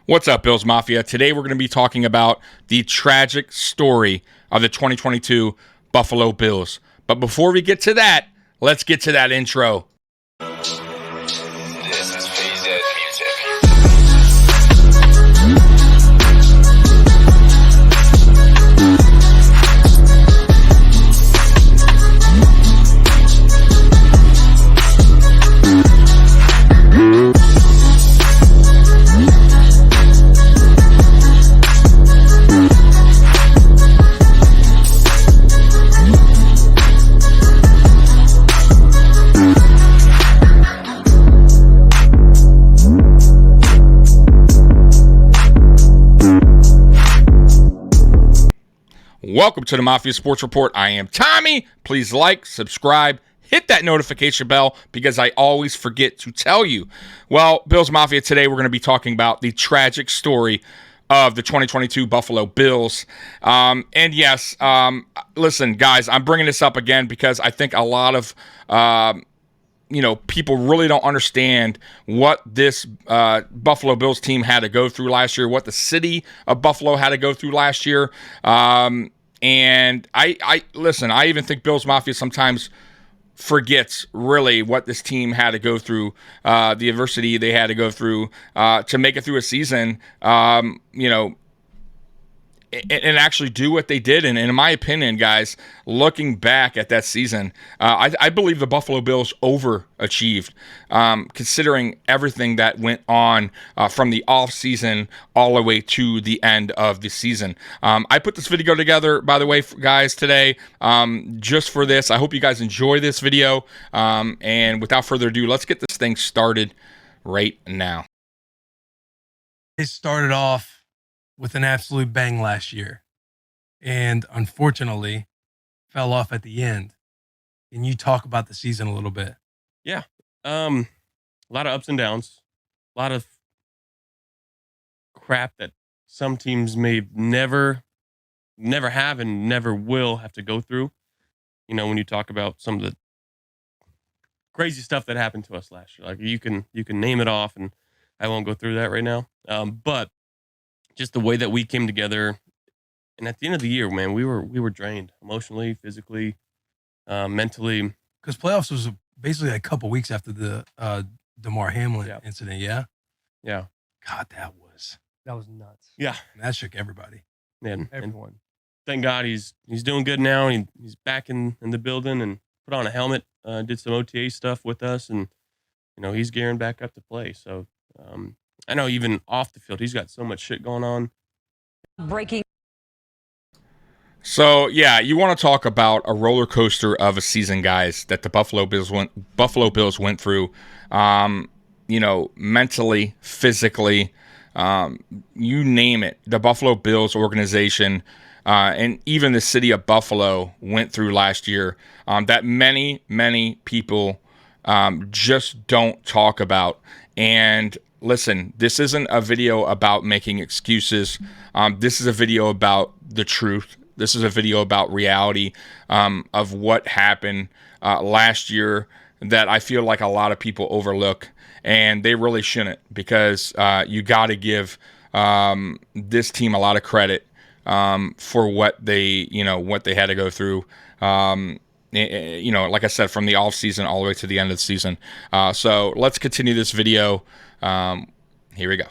What's up, Bills Mafia? Today we're going to be talking about the tragic story of the 2022 Buffalo Bills. But before we get to that, let's get to that intro. Welcome to the Mafia Sports Report. I am Tommy. Please like, subscribe, hit that notification bell because I always forget to tell you. Well, Bills Mafia, today we're going to be talking about the tragic story of the 2022 Buffalo Bills. Listen, guys, I'm bringing this up again because I think a lot of people really don't understand what this Buffalo Bills team had to go through last year, what the city of Buffalo had to go through last year. And I listen, I even think Bills Mafia sometimes forgets really what this team had to go through, the adversity they had to go through to make it through a season, and actually do what they did. And in my opinion, guys, looking back at that season, I believe the Buffalo Bills overachieved, considering everything that went on from the offseason all the way to the end of the season. I put this video together, by the way, guys, today, just for this. I hope you guys enjoy this video. And without further ado, let's get this thing started right now. It started off with an absolute bang last year, and unfortunately fell off at the end. Can you talk about the season a little bit? Yeah. A lot of ups and downs, a lot of crap that some teams may never have and never will have to go through. You know, when you talk about some of the crazy stuff that happened to us last year, like you can name it off, and I won't go through that right now. But just the way that we came together, and at the end of the year, man, we were drained emotionally, physically, mentally. Because playoffs was basically a couple weeks after the Damar Hamlin incident. Yeah. God, that was nuts. Yeah, that shook everybody. Man, Everyone. Thank God he's doing good now. He's back in the building and put on a helmet, did some OTA stuff with us, and he's gearing back up to play. So I know even off the field, he's got so much shit going on. Breaking. So, yeah, you want to talk about a roller coaster of a season, guys, that the Buffalo Bills went through, mentally, physically, you name it. The Buffalo Bills organization and even the city of Buffalo went through last year that many, many people just don't talk about. And listen, this isn't a video about making excuses. This is a video about the truth. This is a video about reality of what happened last year that I feel like a lot of people overlook, and they really shouldn't, because you got to give this team a lot of credit for what they had to go through. Like I said, from the off season all the way to the end of the season. So let's continue this video. Here we go.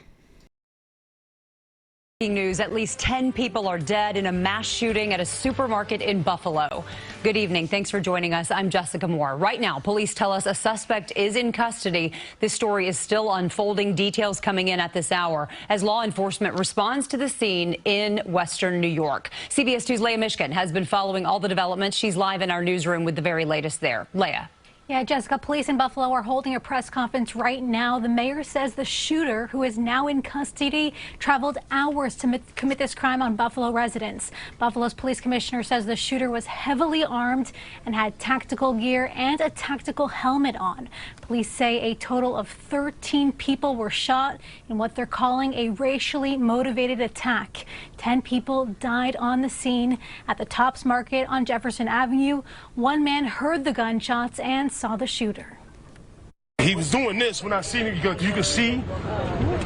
News, at least 10 people are dead in a mass shooting at a supermarket in Buffalo. Good evening. Thanks for joining us. I'm Jessica Moore. Right now, police tell us a suspect is in custody. This story is still unfolding. Details coming in at this hour as law enforcement responds to the scene in Western New York. CBS 2's Leah Mishkin has been following all the developments. She's live in our newsroom with the very latest there. Leah. Yeah, Jessica, police in Buffalo are holding a press conference right now. The mayor says the shooter, who is now in custody, traveled hours to commit this crime on Buffalo residents. Buffalo's police commissioner says the shooter was heavily armed and had tactical gear and a tactical helmet on. Police say a total of 13 people were shot in what they're calling a racially motivated attack. 10 people died on the scene at the Tops Market on Jefferson Avenue. One man heard the gunshots and saw the shooter. He was doing this when I seen it. You could see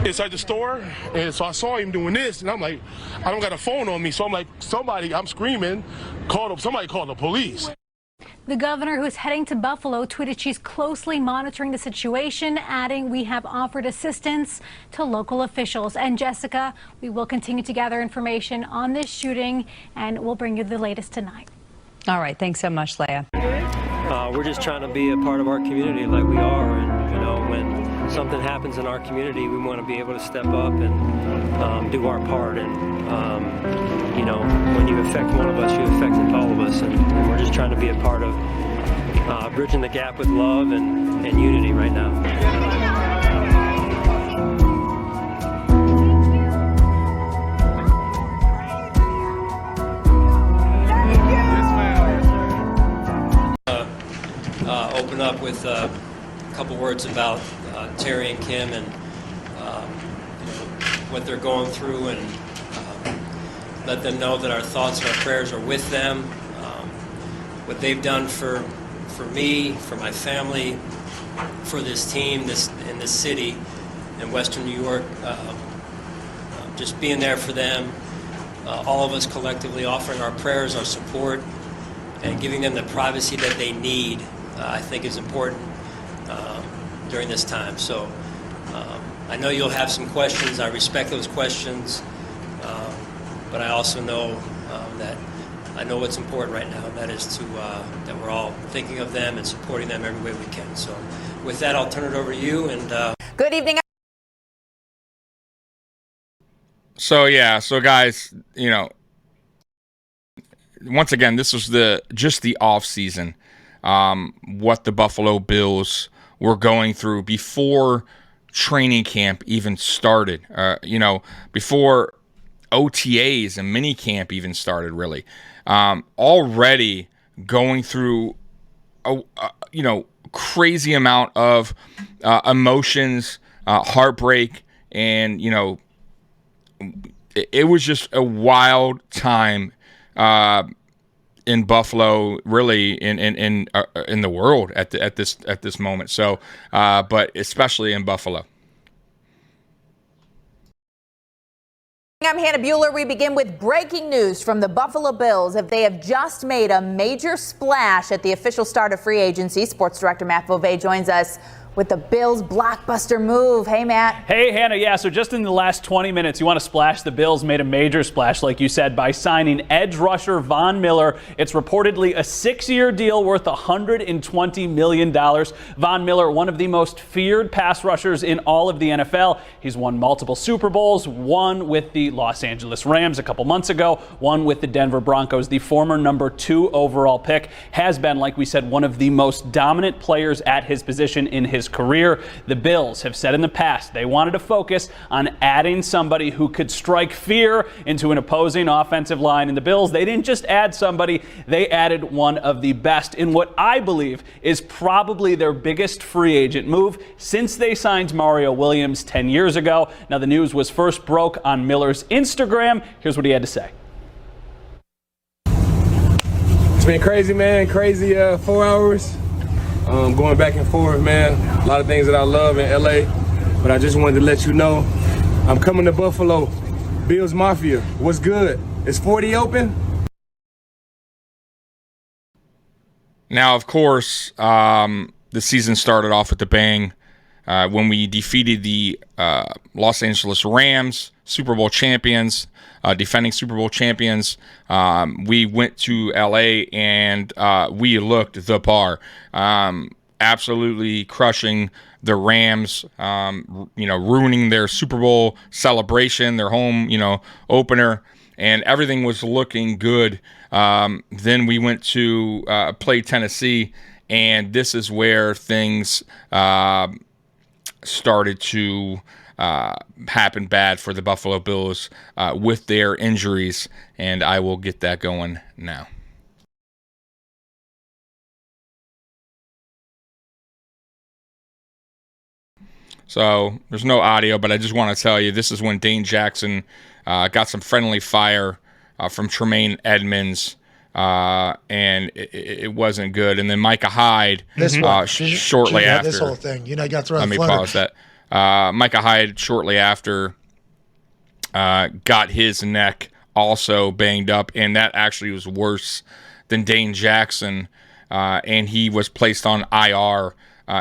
inside the store, and so I saw him doing this, and I'm like, I don't got a phone on me, so I'm like, I'm screaming, somebody called the police. The governor, who is heading to Buffalo, tweeted she's closely monitoring the situation, adding, "We have offered assistance to local officials." And Jessica, we will continue to gather information on this shooting, and we'll bring you the latest tonight. All right. Thanks so much, Leah. We're just trying to be a part of our community like we are. And, when something happens in our community, we want to be able to step up and do our part. And, when you affect one of us, you affect all of us. And we're just trying to be a part of bridging the gap with love and unity right now. Open up with a couple words about Terry and Kim and what they're going through, and let them know that our thoughts and our prayers are with them. What they've done for me, for my family, for this team, in this city, in Western New York, just being there for them, all of us collectively offering our prayers, our support, and giving them the privacy that they need, I think is important during this time. So I know you'll have some questions. I respect those questions, but I also know that I know what's important right now, and that is that we're all thinking of them and supporting them every way we can. So with that, I'll turn it over to you. And good evening. So guys, once again, this was just the off season. What the Buffalo Bills were going through before training camp even started, before OTAs and mini camp even started, really. Already going through a crazy amount of emotions, heartbreak, and it was just a wild time in Buffalo, really in the world at this moment. So, but especially in Buffalo. I'm Hannah Bueller. We begin with breaking news from the Buffalo Bills. If they have just made a major splash at the official start of free agency, sports director Matt Beauvais joins us with the Bills' blockbuster move. Hey, Matt. Hey, Hannah. Yeah, so just in the last 20 minutes, you want to splash? The Bills made a major splash, like you said, by signing edge rusher Von Miller. It's reportedly a 6-year deal worth $120 million. Von Miller, one of the most feared pass rushers in all of the NFL. He's won multiple Super Bowls, one with the Los Angeles Rams a couple months ago, one with the Denver Broncos. The former number 2 overall pick has been, like we said, one of the most dominant players at his position in his career. The Bills have said in the past they wanted to focus on adding somebody who could strike fear into an opposing offensive line. And the Bills, they didn't just add somebody, they added one of the best in what I believe is probably their biggest free agent move since they signed Mario Williams 10 years ago. Now, the news was first broke on Miller's Instagram. Here's what he had to say. It's been crazy, man. Crazy 4 hours. Going back and forth, man. A lot of things that I love in LA, but I just wanted to let you know I'm coming to Buffalo. Bills Mafia, what's good? Is 40 open? Now, of course, the season started off with a bang when we defeated the Los Angeles Rams, Super Bowl champions, defending Super Bowl champions. We went to LA and we looked the par. Absolutely crushing the Rams, ruining their Super Bowl celebration, their home, opener, and everything was looking good. Then we went to play Tennessee, and this is where things started to happen bad for the Buffalo Bills with their injuries, and I will get that going now. So there's no audio, but I just want to tell you, this is when Dane Jackson got some friendly fire from Tremaine Edmonds, and it wasn't good. And then Micah Hyde shortly after. This whole thing, you got to throw. Let me pause that. Micah Hyde shortly after got his neck also banged up, and that actually was worse than Dane Jackson, and he was placed on IR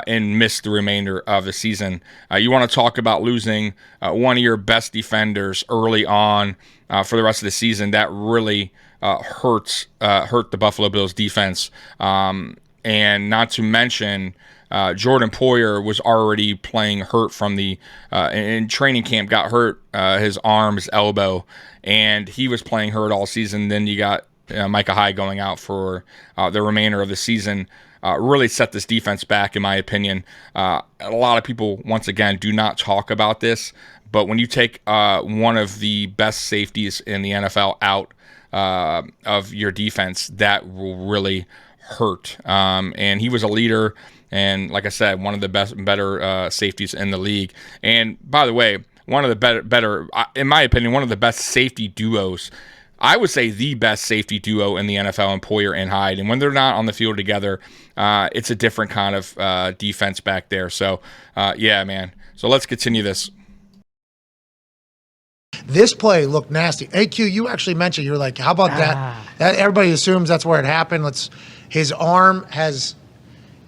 and missed the remainder of the season. You want to talk about losing one of your best defenders early on for the rest of the season. That really hurt the Buffalo Bills defense. And not to mention, Jordan Poyer was already playing hurt from the in training camp, got hurt his arm, his elbow, and he was playing hurt all season. Then you got Micah Hyde going out for the remainder of the season. Really set this defense back, in my opinion. A lot of people, once again, do not talk about this, but when you take one of the best safeties in the NFL out of your defense, that will really hurt. And he was a leader, and like I said, one of the better safeties in the league. And by the way, one of the better, in my opinion, one of the best safety duos. I would say the best safety duo in the NFL, in Poyer and Hyde. And when they're not on the field together, it's a different kind of defense back there. So, yeah, man. So let's continue this. This play looked nasty. AQ, you actually mentioned, you were like, how about that? That everybody assumes that's where it happened. His arm has,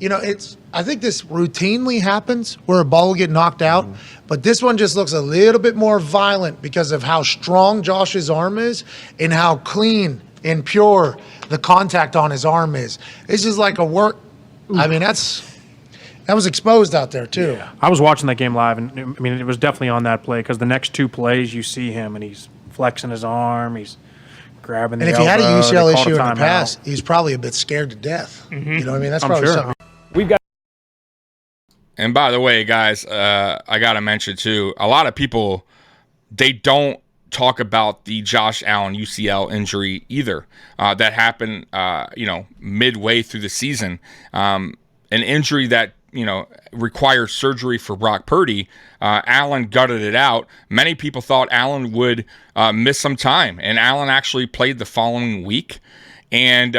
I think this routinely happens where a ball will get knocked out, but this one just looks a little bit more violent because of how strong Josh's arm is and how clean and pure the contact on his arm is. It's just like a work. I mean, that was exposed out there too. Yeah. I was watching that game live, and I mean, it was definitely on that play because the next two plays you see him and he's flexing his arm, he's grabbing the elbow. And if he had a UCL issue in the past, out. He's probably a bit scared to death. Mm-hmm. You know what I mean? That's I'm probably sure. something. We've got. And by the way, guys, I got to mention too, a lot of people, they don't talk about the Josh Allen UCL injury either. That happened, midway through the season. An injury that, required surgery for Brock Purdy. Allen gutted it out. Many people thought Allen would miss some time, and Allen actually played the following week. And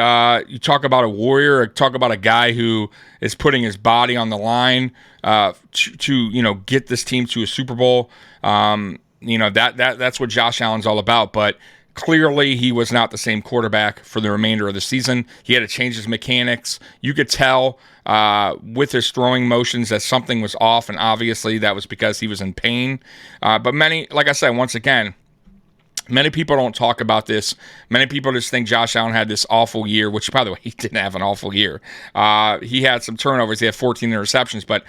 you talk about a warrior, talk about a guy who is putting his body on the line to get this team to a Super Bowl. That's what Josh Allen's all about. But clearly, he was not the same quarterback for the remainder of the season. He had to change his mechanics. You could tell with his throwing motions that something was off, and obviously that was because he was in pain. But like I said, once again, many people don't talk about this. Many people just think Josh Allen had this awful year, which, by the way, he didn't have an awful year. He had some turnovers. He had 14 interceptions. But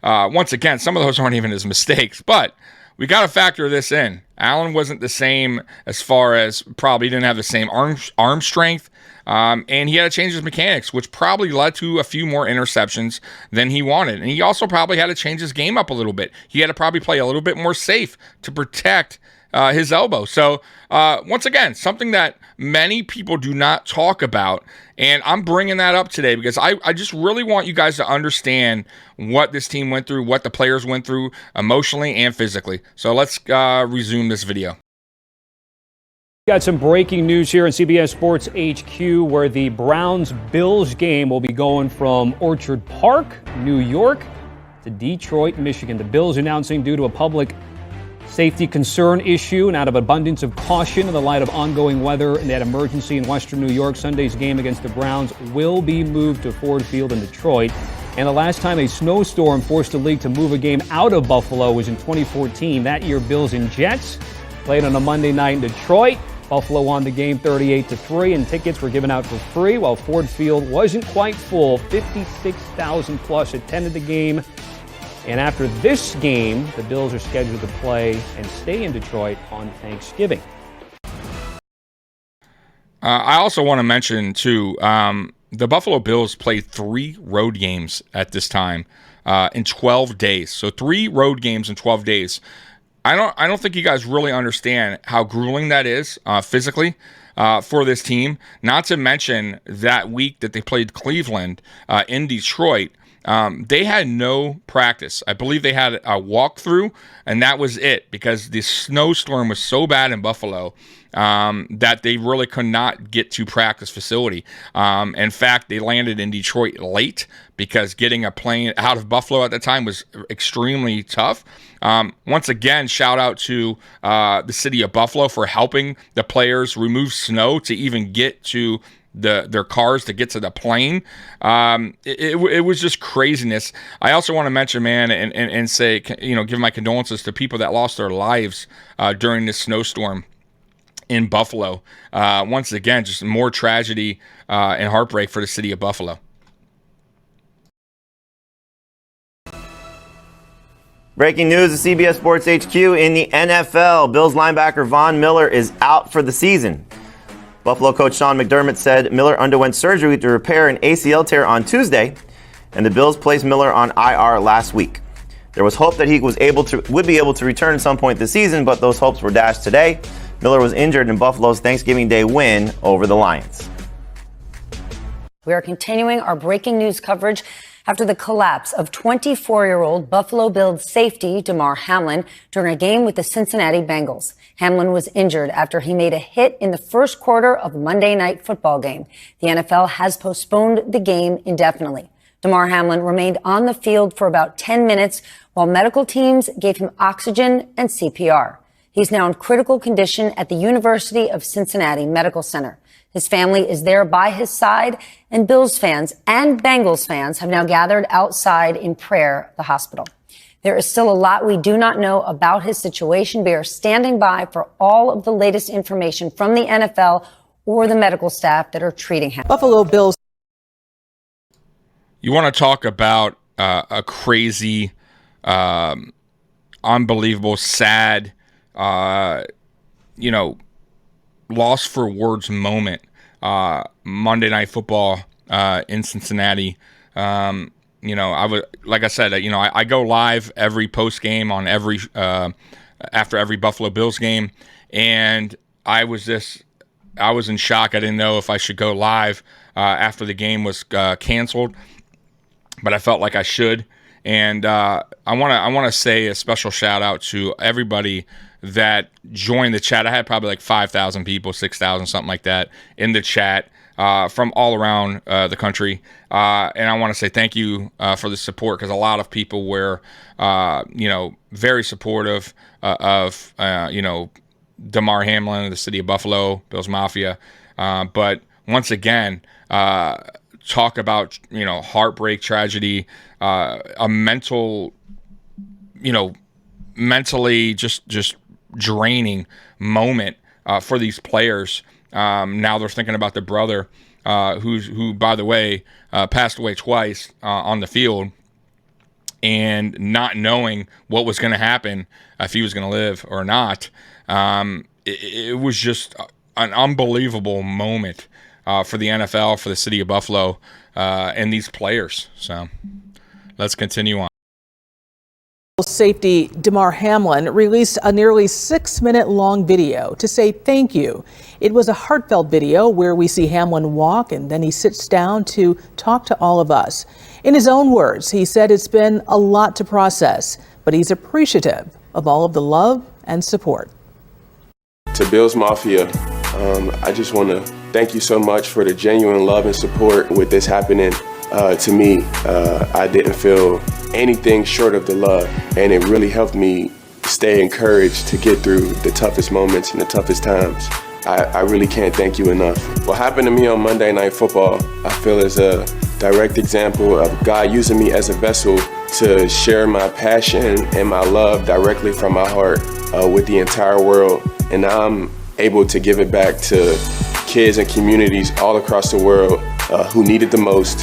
once again, some of those aren't even his mistakes. But we got to factor this in. Allen wasn't the same as far as probably didn't have the same arm strength. And he had to change his mechanics, which probably led to a few more interceptions than he wanted. And he also probably had to change his game up a little bit. He had to probably play a little bit more safe to protect his elbow. So once again, something that many people do not talk about, and I'm bringing that up today because I just really want you guys to understand what this team went through, what the players went through emotionally and physically. So let's resume this video. Got some breaking news here in CBS Sports HQ, where the Browns-Bills game will be going from Orchard Park, New York, to Detroit, Michigan. The Bills announcing, due to a public safety concern issue and out of abundance of caution in the light of ongoing weather and that emergency in Western New York, Sunday's game against the Browns will be moved to Ford Field in Detroit. And the last time a snowstorm forced a league to move a game out of Buffalo was in 2014. That year, Bills and Jets played on a Monday night in Detroit. Buffalo won the game 38-3, and tickets were given out for free while Ford Field wasn't quite full. 56,000 plus attended the game. And after this game, the Bills are scheduled to play and stay in Detroit on Thanksgiving. I also want to mention, too, the Buffalo Bills played 3 road games at this time in 12 days. So 3 road games in 12 days. I don't think you guys really understand how grueling that is physically for this team. Not to mention that week that they played Cleveland in Detroit. They had no practice. I believe they had a walkthrough, and that was it, because the snowstorm was so bad in Buffalo that they really could not get to practice facility. In fact, they landed in Detroit late because getting a plane out of Buffalo at the time was extremely tough. Once again, shout out to the city of Buffalo for helping the players remove snow to even get to their cars to get to the plane. It was just craziness. I also want to mention, man, and say, give my condolences to people that lost their lives during this snowstorm in Buffalo. Once again, just more tragedy and heartbreak for the city of Buffalo. Breaking news at CBS Sports HQ in the NFL. Bills linebacker Von Miller is out for the season. Buffalo coach Sean McDermott said Miller underwent surgery to repair an ACL tear on Tuesday, and the Bills placed Miller on IR last week. There was hope that he would be able to return at some point this season, but those hopes were dashed today. Miller was injured in Buffalo's Thanksgiving Day win over the Lions. We are continuing our breaking news coverage after the collapse of 24-year-old Buffalo Bills safety Damar Hamlin during a game with the Cincinnati Bengals. Hamlin was injured after he made a hit in the first quarter of a Monday Night Football game. The NFL has postponed the game indefinitely. Damar Hamlin remained on the field for about 10 minutes while medical teams gave him oxygen and CPR. He's now in critical condition at the University of Cincinnati Medical Center. His family is there by his side, and Bills fans and Bengals fans have now gathered outside in prayer at the hospital. There is still a lot we do not know about his situation. We are standing by for all of the latest information from the NFL or the medical staff that are treating him. Buffalo Bills. You want to talk about a crazy, unbelievable, sad, loss for words moment. Monday Night Football in Cincinnati. I would, like I said, I go live every post game on every after every Buffalo Bills game, and I was in shock. I didn't know if I should go live after the game was canceled, but I felt like I should. And I want to say a special shout out to everybody that joined the chat. I had probably like 5,000 people, 6,000, something like that in the chat from all around the country. And I want to say thank you for the support, because a lot of people were, very supportive of, Damar Hamlin, the city of Buffalo, Bills Mafia. But once again, talk about, heartbreak, tragedy, a mental, mentally just draining moment for these players. Now they're thinking about their brother, who by the way, passed away twice on the field, and not knowing what was going to happen, if he was going to live or not. It was just an unbelievable moment for the NFL, for the city of Buffalo, and these players. So let's continue on. Safety Damar Hamlin released a nearly 6-minute-long video to say thank you. It was a heartfelt video where we see Hamlin walk, and then he sits down to talk to all of us. In his own words, he said it's been a lot to process, but he's appreciative of all of the love and support. To Bills Mafia, I just want to thank you so much for the genuine love and support with this happening. To me, I didn't feel anything short of the love, and it really helped me stay encouraged to get through the toughest moments and the toughest times. I really can't thank you enough. What happened to me on Monday Night Football, I feel is a direct example of God using me as a vessel to share my passion and my love directly from my heart with the entire world. And I'm able to give it back to kids and communities all across the world who need it the most.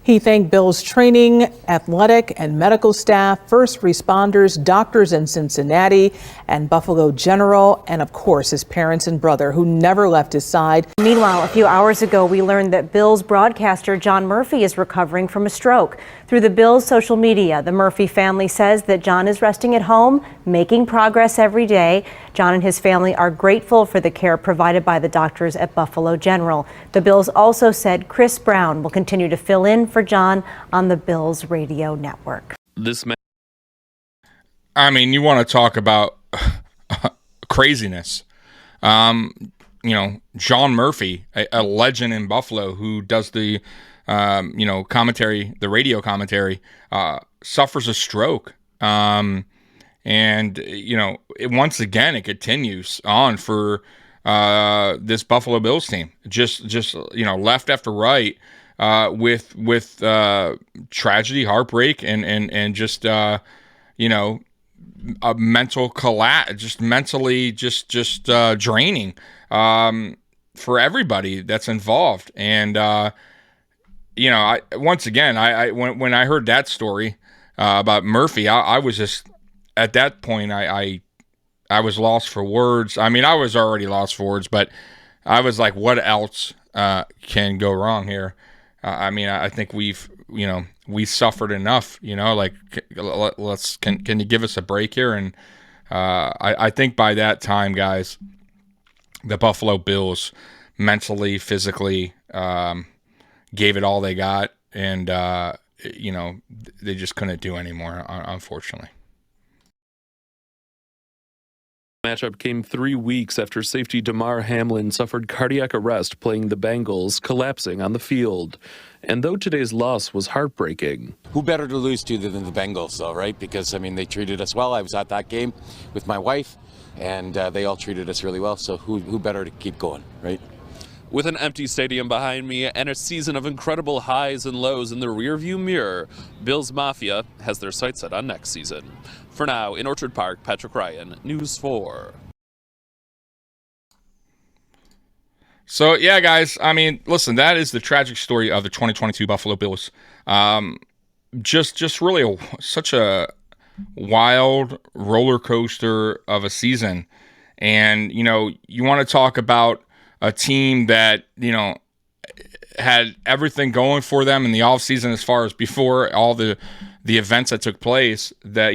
He thanked Bills training, athletic and medical staff, first responders, doctors in Cincinnati and Buffalo General, and of course his parents and brother who never left his side. Meanwhile, a few hours ago, we learned that Bills broadcaster John Murphy is recovering from a stroke. Through the Bills' social media, the Murphy family says that John is resting at home, making progress every day. John and his family are grateful for the care provided by the doctors at Buffalo General. The Bills also said Chris Brown will continue to fill in for John on the Bills radio network. I mean, you want to talk about craziness. John Murphy, a legend in Buffalo who does the, commentary, the radio commentary, suffers a stroke. Once again, it continues on for this Buffalo Bills team. Just left after right, with tragedy, heartbreak, and just a mental collapse, just mentally draining for everybody that's involved. And when I heard that story about Murphy, I was just at that point I was lost for words. I mean, I was already lost for words, but I was like, what else can go wrong here? I think we suffered enough, can you give us a break here? And I think by that time, guys, the Buffalo Bills mentally, physically, gave it all they got, and they just couldn't do anymore, unfortunately. Matchup came 3 weeks after safety Damar Hamlin suffered cardiac arrest playing the Bengals, collapsing on the field. And though today's loss was heartbreaking, who better to lose to than the Bengals, though, right? Because, they treated us well. I was at that game with my wife, and they all treated us really well. So who better to keep going, right? With an empty stadium behind me and a season of incredible highs and lows in the rearview mirror, Bills Mafia has their sights set on next season. For now, in Orchard Park, Patrick Ryan, News 4. So, yeah, guys, listen, that is the tragic story of the 2022 Buffalo Bills. Just really such a wild roller coaster of a season. And, you want to talk about a team that, had everything going for them in the offseason as far as before all the events that took place, that,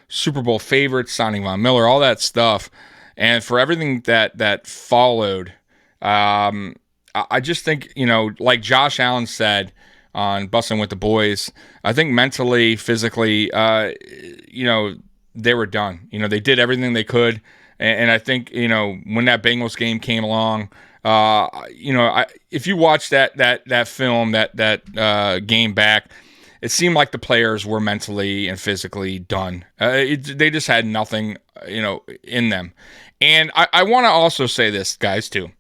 Super Bowl favorites, signing Von Miller, all that stuff. And for everything that followed, I just think, like Josh Allen said on Bussin' with the Boys, I think mentally, physically, they were done. They did everything they could. And I think, when that Bengals game came along, if you watch that film, that game back, it seemed like the players were mentally and physically done. They just had nothing, in them. And I want to also say this, guys, too.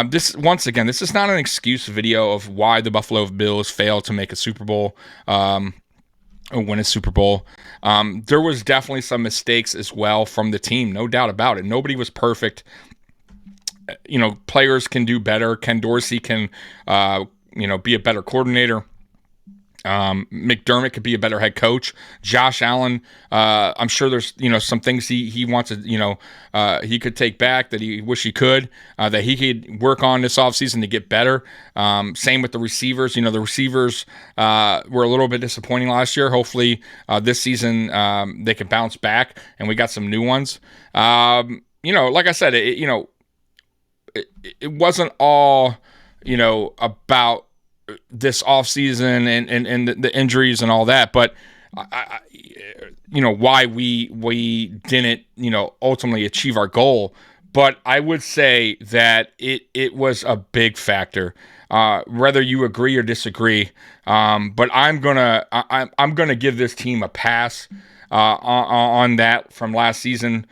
This is not an excuse video of why the Buffalo Bills failed to make a Super Bowl, or win a Super Bowl. There was definitely some mistakes as well from the team, no doubt about it. Nobody was perfect. Players can do better. Ken Dorsey can, be a better coordinator. McDermott could be a better head coach. Josh Allen, I'm sure there's, some things he wants to, he could take back that he wish he could, that he could work on this offseason to get better. Same with the receivers. The receivers were a little bit disappointing last year. Hopefully this season they can bounce back, and we got some new ones. Like I said, it wasn't all, about this offseason and the injuries and all that, but why we didn't, ultimately achieve our goal. But I would say that it was a big factor, whether you agree or disagree. But I'm gonna give this team a pass on that from last season.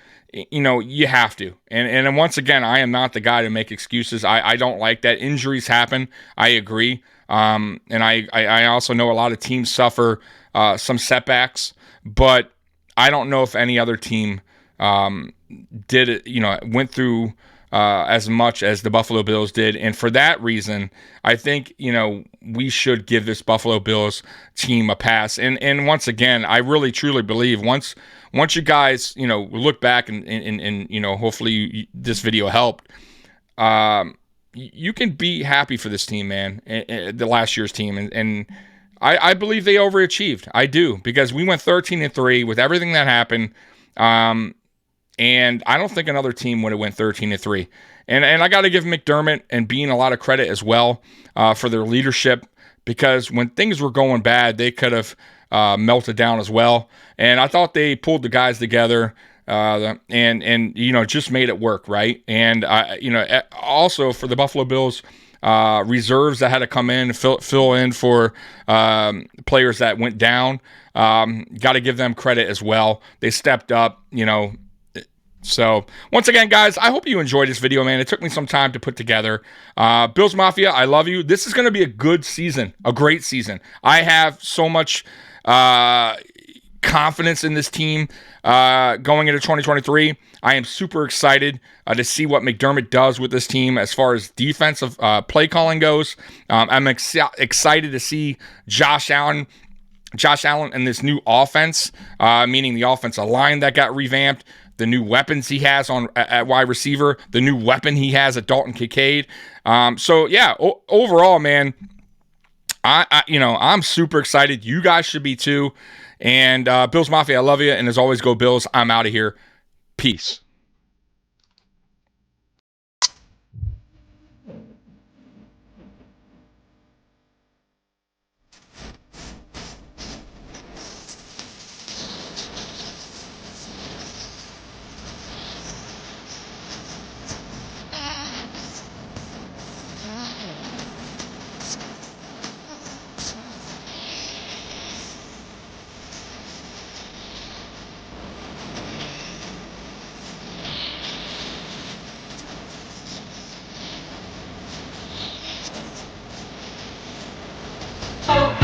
You have to. And once again, I am not the guy to make excuses. I don't like that. Injuries happen. I agree. And I also know a lot of teams suffer some setbacks, but I don't know if any other team did it, went through as much as the Buffalo Bills did. And for that reason, I think, we should give this Buffalo Bills team a pass. And once again, I really truly believe once you guys, look back and hopefully this video helped, you can be happy for this team, man, the last year's team. And I believe they overachieved. I do, because we went 13-3 with everything that happened. And I don't think another team would have went 13-3. And I got to give McDermott and Bean a lot of credit as well for their leadership, because when things were going bad, they could have melted down as well. And I thought they pulled the guys together and just made it work, right? And also for the Buffalo Bills, reserves that had to come in and fill in for players that went down. Got to give them credit as well. They stepped up, So once again, guys, I hope you enjoyed this video, man. It took me some time to put together. Bills Mafia, I love you. This is going to be a good season, a great season. I have so much confidence in this team going into 2023. I am super excited to see what McDermott does with this team as far as defensive play calling goes. I'm excited to see Josh Allen and this new offense, meaning the offensive line that got revamped, the new weapons he has at wide receiver, the new weapon he has at Dalton Kincaid. Overall, man, I'm super excited. You guys should be too. And Bills Mafia, I love you. And as always, go Bills. I'm out of here. Peace.